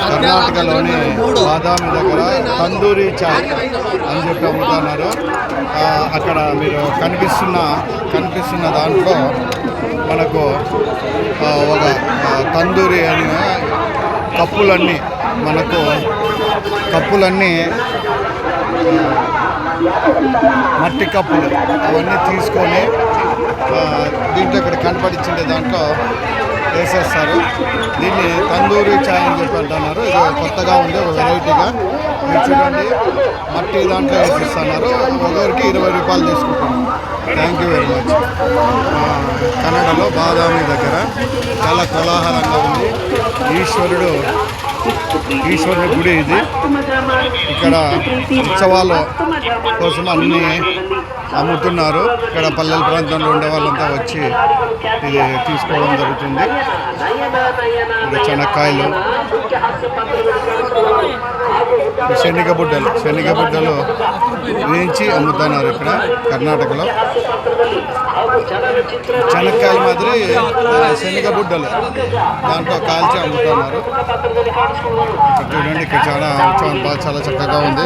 కర్ణాటకలోని బాదామి దగ్గర తందూరి చాయ్ అని చెప్పి అమ్ముతున్నారు. అక్కడ మీరు కనిపిస్తున్న దాంట్లో మనకు ఒక తందూరి అని కప్పులన్నీ మట్టి కప్పులు అవన్నీ తీసుకొని దీంట్లో ఇక్కడ కనపడించే దాంట్లో వేసేస్తారు. దీన్ని తందూరి చాయ్ అని చెప్పి అంటున్నారు. ఇది కొత్తగా ఉంది, ఒక వెరైటీగా. మీరు చూడండి, మట్టి దాంట్లో వేసిస్తున్నారు. ఒకరికి 20 రూపాయలు తీసుకుంటారు. Thank you very much. కన్నడలో బాదామి దగ్గర చాలా కోలాహలంగా ఉంది. ఈశ్వరుడి గుడి ఇది. ఇక్కడ ఉత్సవాల కోసం అన్నీ అమ్ముతున్నారు. ఇక్కడ పల్లెల ప్రాంతంలో ఉండే వాళ్ళంతా వచ్చి ఇది తీసుకోవడం జరుగుతుంది. ఇక్కడ చెనక్కాయలు, శనగబుడ్డలు వేయించి అమ్ముతున్నారు. ఇక్కడ కర్ణాటకలో చెనక్కాయల మాదిరి శనగబుడ్డలు దాంట్లో కాల్చి అమ్ముతున్నారు. చూడండి, ఇక్కడ చాలా చక్కగా ఉంది.